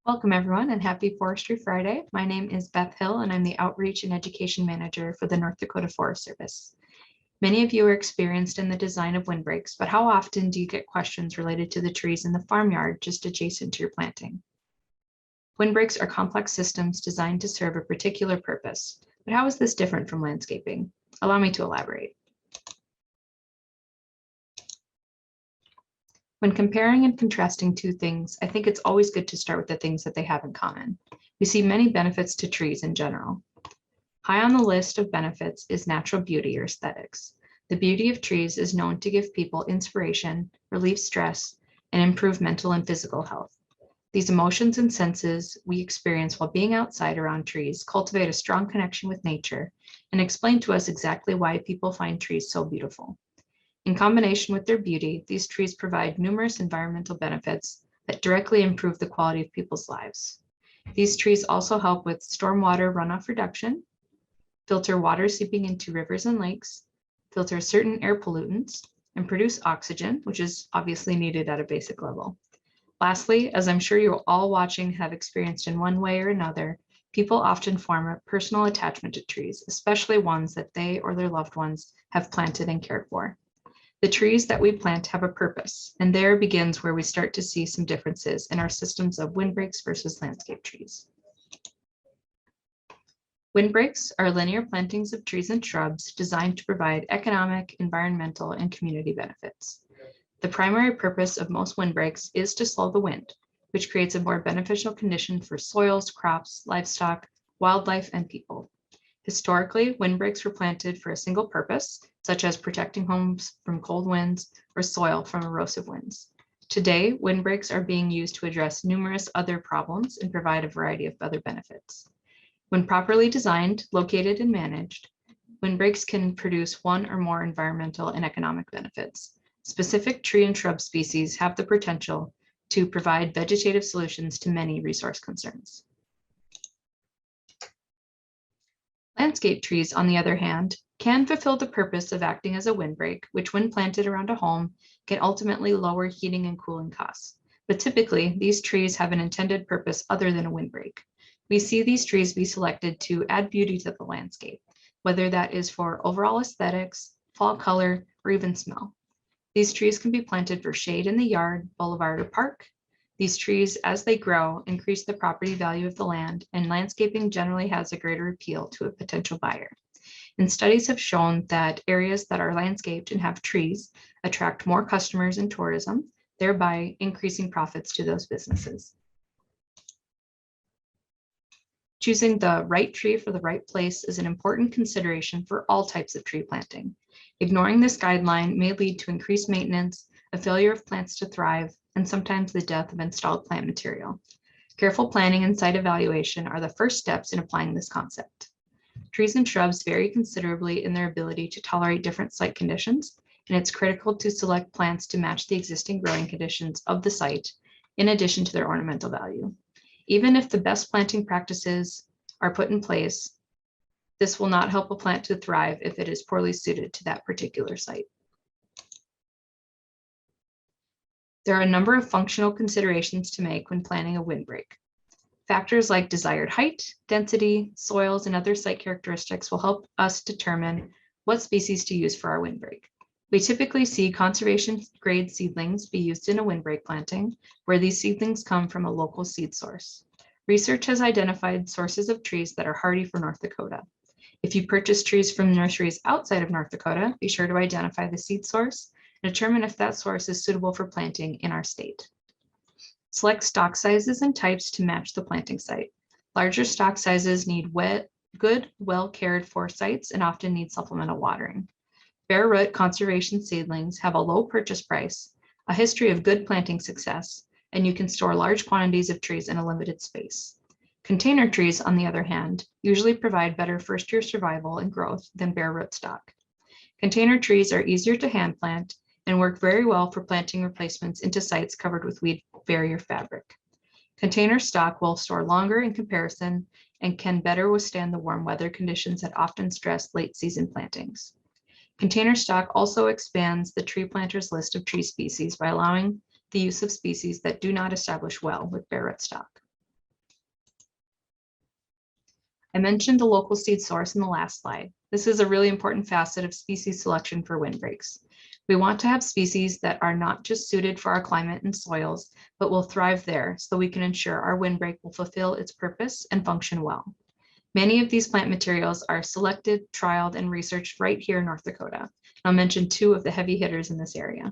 Welcome everyone and happy Forestry Friday. My name is Beth Hill and I'm the Outreach and Education Manager for the North Dakota Forest Service. Many of you are experienced in the design of windbreaks, but how often do you get questions related to the trees in the farmyard just adjacent to your planting? Windbreaks are complex systems designed to serve a particular purpose, but how is this different from landscaping? Allow me to elaborate. When comparing and contrasting two things, I think it's always good to start with the things that they have in common. We see many benefits to trees in general. High on the list of benefits is natural beauty or aesthetics. The beauty of trees is known to give people inspiration, relieve stress, and improve mental and physical health. These emotions and senses we experience while being outside around trees cultivate a strong connection with nature and explain to us exactly why people find trees so beautiful. In combination with their beauty, these trees provide numerous environmental benefits that directly improve the quality of people's lives. These trees also help with stormwater runoff reduction, filter water seeping into rivers and lakes, filter certain air pollutants, and produce oxygen, which is obviously needed at a basic level. Lastly, as I'm sure you all watching have experienced in one way or another, people often form a personal attachment to trees, especially ones that they or their loved ones have planted and cared for. The trees that we plant have a purpose, and there begins where we start to see some differences in our systems of windbreaks versus landscape trees. Windbreaks are linear plantings of trees and shrubs designed to provide economic, environmental, and community benefits. The primary purpose of most windbreaks is to slow the wind, which creates a more beneficial condition for soils, crops, livestock, wildlife, and people. Historically, windbreaks were planted for a single purpose, such as protecting homes from cold winds or soil from erosive winds. Today, windbreaks are being used to address numerous other problems and provide a variety of other benefits. When properly designed, located, and managed, windbreaks can produce one or more environmental and economic benefits. Specific tree and shrub species have the potential to provide vegetative solutions to many resource concerns. Landscape trees, on the other hand, can fulfill the purpose of acting as a windbreak, which when planted around a home can ultimately lower heating and cooling costs. But typically, these trees have an intended purpose other than a windbreak. We see these trees be selected to add beauty to the landscape, whether that is for overall aesthetics, fall color, or even smell. These trees can be planted for shade in the yard, boulevard, or park. These trees, as they grow, increase the property value of the land, and landscaping generally has a greater appeal to a potential buyer. And studies have shown that areas that are landscaped and have trees attract more customers and tourism, thereby increasing profits to those businesses. Choosing the right tree for the right place is an important consideration for all types of tree planting. Ignoring this guideline may lead to increased maintenance, a failure of plants to thrive, and sometimes the death of installed plant material. Careful planning and site evaluation are the first steps in applying this concept. Trees and shrubs vary considerably in their ability to tolerate different site conditions, and it's critical to select plants to match the existing growing conditions of the site, in addition to their ornamental value. Even if the best planting practices are put in place, this will not help a plant to thrive if it is poorly suited to that particular site. There are a number of functional considerations to make when planning a windbreak. Factors like desired height, density, soils, and other site characteristics will help us determine what species to use for our windbreak. We typically see conservation grade seedlings be used in a windbreak planting, where these seedlings come from a local seed source. Research has identified sources of trees that are hardy for North Dakota. If you purchase trees from nurseries outside of North Dakota, be sure to identify the seed source and determine if that source is suitable for planting in our state. Select stock sizes and types to match the planting site. Larger stock sizes need good, well-cared for sites and often need supplemental watering. Bare root conservation seedlings have a low purchase price, a history of good planting success, and you can store large quantities of trees in a limited space. Container trees, on the other hand, usually provide better first-year survival and growth than bare root stock. Container trees are easier to hand plant and work very well for planting replacements into sites covered with weed barrier fabric. Container stock will store longer in comparison and can better withstand the warm weather conditions that often stress late season plantings. Container stock also expands the tree planter's list of tree species by allowing the use of species that do not establish well with bare root stock. I mentioned the local seed source in the last slide. This is a really important facet of species selection for windbreaks. We want to have species that are not just suited for our climate and soils, but will thrive there so we can ensure our windbreak will fulfill its purpose and function well. Many of these plant materials are selected, trialed, and researched right here in North Dakota. I'll mention two of the heavy hitters in this area.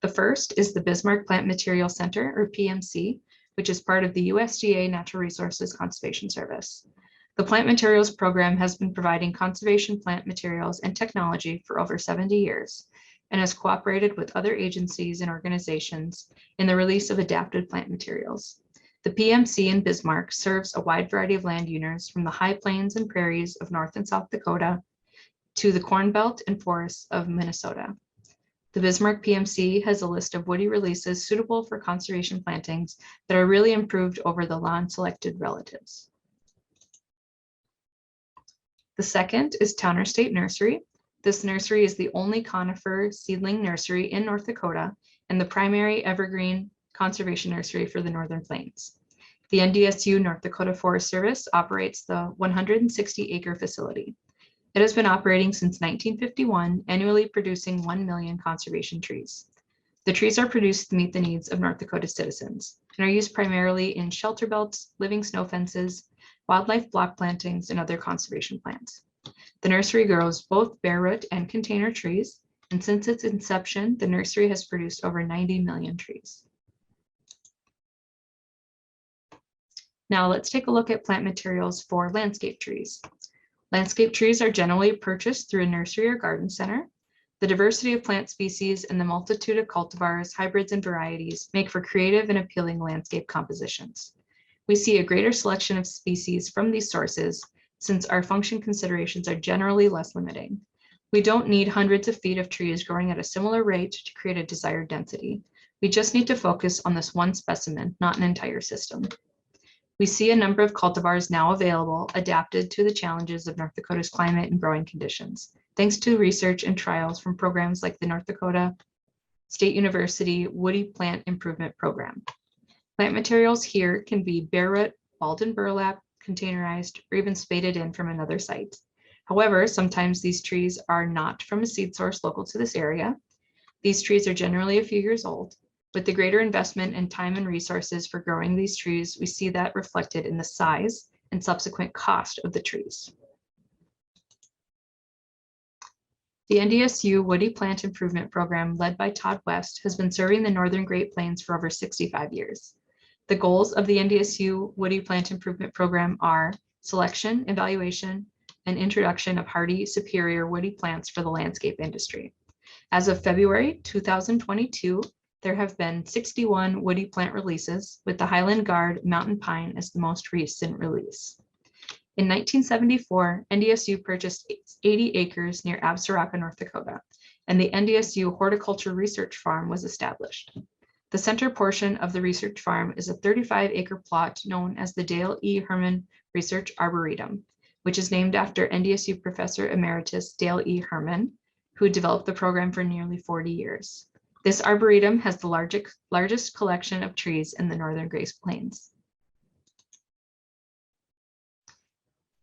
The first is the Bismarck Plant Material Center, or PMC, which is part of the USDA Natural Resources Conservation Service. The Plant Materials Program has been providing conservation plant materials and technology for over 70 years and has cooperated with other agencies and organizations in the release of adapted plant materials. The PMC in Bismarck serves a wide variety of land owners from the high plains and prairies of North and South Dakota to the Corn Belt and forests of Minnesota. The Bismarck PMC has a list of woody releases suitable for conservation plantings that are really improved over the lawn-selected relatives. The second is Towner State Nursery. This nursery is the only conifer seedling nursery in North Dakota and the primary evergreen conservation nursery for the Northern Plains. The NDSU North Dakota Forest Service operates the 160-acre facility. It has been operating since 1951, annually producing 1 million conservation trees. The trees are produced to meet the needs of North Dakota citizens and are used primarily in shelter belts, living snow fences, wildlife block plantings, and other conservation plants. The nursery grows both bare root and container trees, and since its inception, the nursery has produced over 90 million trees. Now let's take a look at plant materials for landscape trees. Landscape trees are generally purchased through a nursery or garden center. The diversity of plant species and the multitude of cultivars, hybrids, and varieties make for creative and appealing landscape compositions. We see a greater selection of species from these sources since our function considerations are generally less limiting. We don't need hundreds of feet of trees growing at a similar rate to create a desired density. We just need to focus on this one specimen, not an entire system. We see a number of cultivars now available, adapted to the challenges of North Dakota's climate and growing conditions, thanks to research and trials from programs like the North Dakota State University Woody Plant Improvement Program. Plant materials here can be bare root, balled burlap, containerized, or even spaded in from another site. However, sometimes these trees are not from a seed source local to this area. These trees are generally a few years old. With the greater investment in time and resources for growing these trees, we see that reflected in the size and subsequent cost of the trees. The NDSU Woody Plant Improvement Program, led by Todd West, has been serving the Northern Great Plains for over 65 years. The goals of the NDSU Woody Plant Improvement Program are selection, evaluation, and introduction of hardy, superior woody plants for the landscape industry. As of February 2022, there have been 61 woody plant releases, with the Highland Guard Mountain Pine as the most recent release. In 1974, NDSU purchased 80 acres near Absaraka, North Dakota, and the NDSU Horticulture Research Farm was established. The center portion of the research farm is a 35-acre plot known as the Dale E. Herman Research Arboretum, which is named after NDSU Professor Emeritus Dale E. Herman, who developed the program for nearly 40 years. This arboretum has the largest collection of trees in the Northern Great Plains.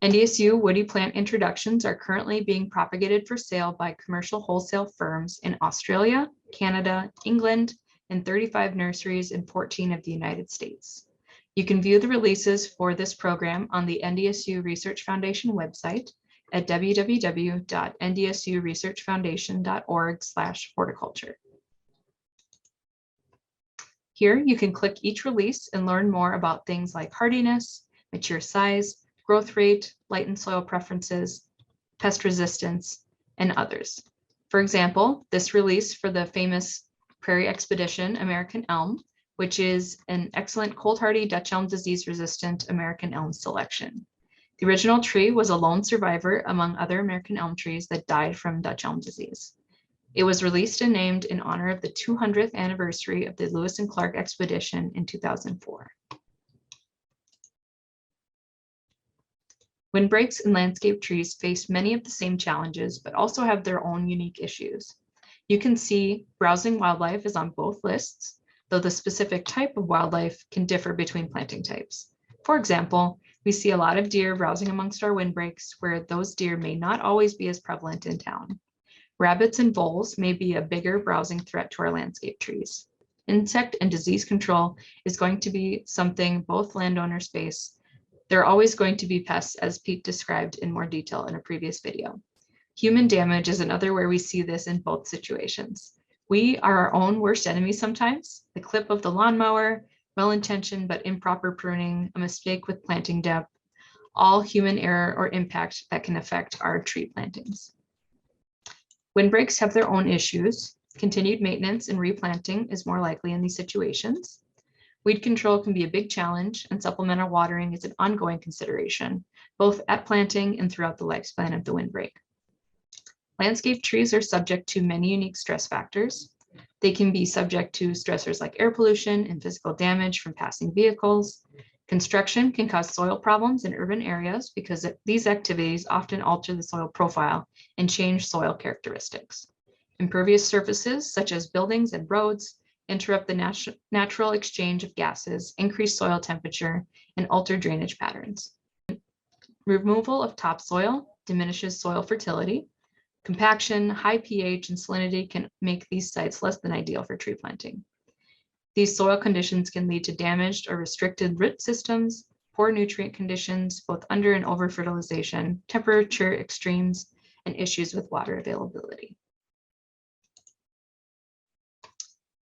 NDSU woody plant introductions are currently being propagated for sale by commercial wholesale firms in Australia, Canada, England, and 35 nurseries in 14 of the United States. You can view the releases for this program on the NDSU Research Foundation website at www.ndsuresearchfoundation.org/horticulture. Here, you can click each release and learn more about things like hardiness, mature size, growth rate, light and soil preferences, pest resistance, and others. For example, this release for the famous Prairie Expedition American Elm, which is an excellent cold hardy Dutch elm disease resistant American elm selection. The original tree was a lone survivor among other American elm trees that died from Dutch elm disease. It was released and named in honor of the 200th anniversary of the Lewis and Clark expedition in 2004. Windbreaks and landscape trees face many of the same challenges, but also have their own unique issues. You can see browsing wildlife is on both lists, though the specific type of wildlife can differ between planting types. For example, we see a lot of deer browsing amongst our windbreaks where those deer may not always be as prevalent in town. Rabbits and voles may be a bigger browsing threat to our landscape trees. Insect and disease control is going to be something both landowners face. There are always going to be pests, as Pete described in more detail in a previous video. Human damage is another where we see this in both situations. We are our own worst enemy sometimes. The clip of the lawnmower, well-intentioned but improper pruning, a mistake with planting depth, all human error or impact that can affect our tree plantings. Windbreaks have their own issues. Continued maintenance and replanting is more likely in these situations. Weed control can be a big challenge, and supplemental watering is an ongoing consideration, both at planting and throughout the lifespan of the windbreak. Landscape trees are subject to many unique stress factors. They can be subject to stressors like air pollution and physical damage from passing vehicles. Construction can cause soil problems in urban areas because these activities often alter the soil profile and change soil characteristics. Impervious surfaces, such as buildings and roads, interrupt the natural exchange of gases, increase soil temperature, and alter drainage patterns. Removal of topsoil diminishes soil fertility. Compaction, high pH, and salinity can make these sites less than ideal for tree planting. These soil conditions can lead to damaged or restricted root systems, poor nutrient conditions, both under and over fertilization, temperature extremes, and issues with water availability.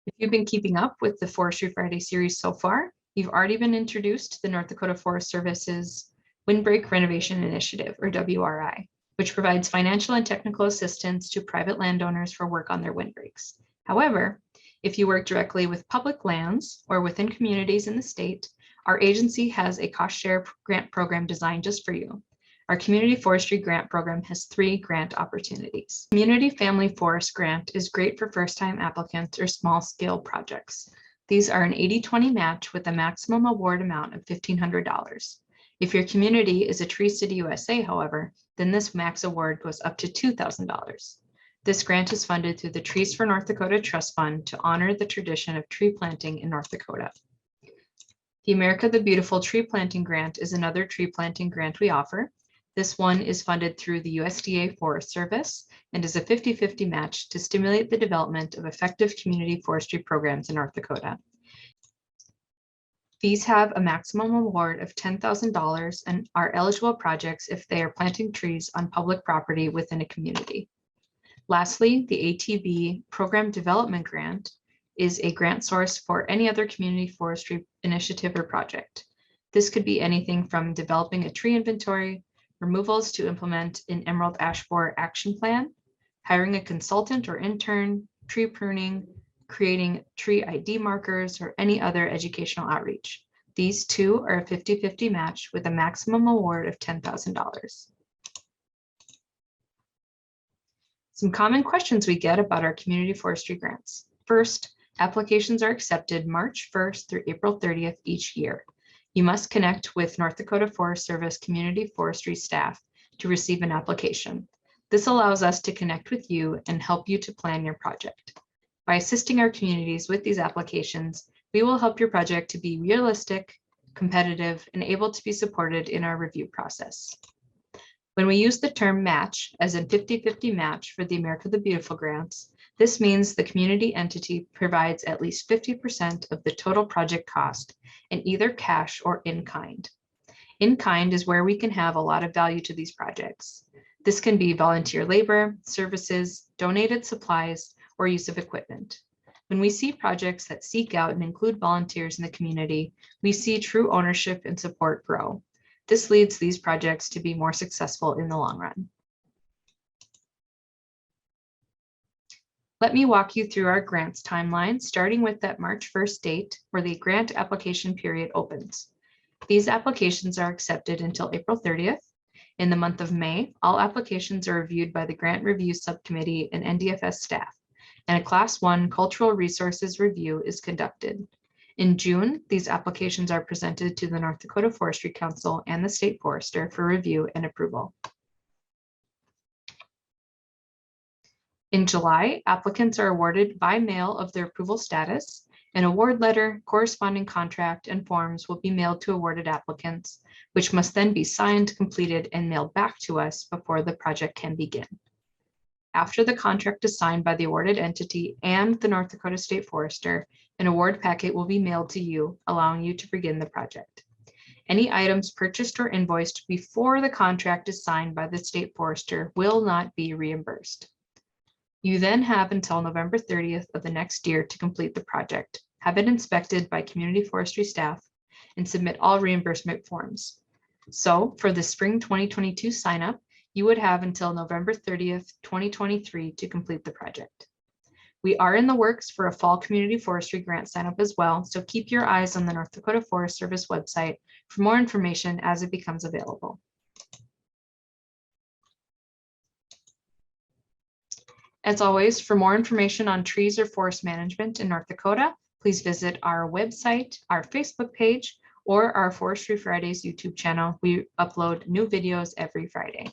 If you've been keeping up with the Forestry Friday series so far, you've already been introduced to the North Dakota Forest Service's Windbreak Renovation Initiative, or WRI, which provides financial and technical assistance to private landowners for work on their windbreaks. However, if you work directly with public lands or within communities in the state, our agency has a cost share grant program designed just for you. Our Community Forestry Grant Program has 3 grant opportunities. Community Family Forest Grant is great for first-time applicants or small-scale projects. These are an 80-20 match with a maximum award amount of $1,500. If your community is a Tree City, USA, however, then this max award goes up to $2,000. This grant is funded through the Trees for North Dakota Trust Fund to honor the tradition of tree planting in North Dakota. The America the Beautiful Tree Planting Grant is another tree planting grant we offer. This one is funded through the USDA Forest Service and is a 50-50 match to stimulate the development of effective community forestry programs in North Dakota. These have a maximum award of $10,000 and are eligible projects if they are planting trees on public property within a community. Lastly, the ATB Program Development Grant is a grant source for any other community forestry initiative or project. This could be anything from developing a tree inventory, removals to implement an emerald ash borer action plan, hiring a consultant or intern, tree pruning, creating tree ID markers, or any other educational outreach. These 2 are a 50-50 match with a maximum award of $10,000. Some common questions we get about our community forestry grants. First, applications are accepted March 1st through April 30th each year. You must connect with North Dakota Forest Service Community Forestry staff to receive an application. This allows us to connect with you and help you to plan your project. By assisting our communities with these applications, we will help your project to be realistic, competitive, and able to be supported in our review process. When we use the term match, as in 50-50 match for the America the Beautiful grants, this means the community entity provides at least 50% of the total project cost in either cash or in kind. In kind is where we can have a lot of value to these projects. This can be volunteer labor, services, donated supplies, or use of equipment. When we see projects that seek out and include volunteers in the community, we see true ownership and support grow. This leads these projects to be more successful in the long run. Let me walk you through our grants timeline, starting with that March 1st date where the grant application period opens. These applications are accepted until April 30th. In the month of May, all applications are reviewed by the Grant Review Subcommittee and NDFS staff, and a Class 1 Cultural Resources Review is conducted. In June, these applications are presented to the North Dakota Forestry Council and the State Forester for review and approval. In July, applicants are awarded by mail of their approval status, An award letter, corresponding contract, and forms will be mailed to awarded applicants, which must then be signed, completed, and mailed back to us before the project can begin. After the contract is signed by the awarded entity and the North Dakota State Forester, an award packet will be mailed to you, allowing you to begin the project. Any items purchased or invoiced before the contract is signed by the State Forester will not be reimbursed. You then have until November 30th of the next year to complete the project, have it inspected by community forestry staff, and submit all reimbursement forms. So for the spring 2022 sign up, you would have until November 30th, 2023 to complete the project. We are in the works for a fall community forestry grant sign up as well, so keep your eyes on the North Dakota Forest Service website for more information as it becomes available. As always, for more information on trees or forest management in North Dakota, please visit our website, our Facebook page, or our Forestry Fridays YouTube channel. We upload new videos every Friday.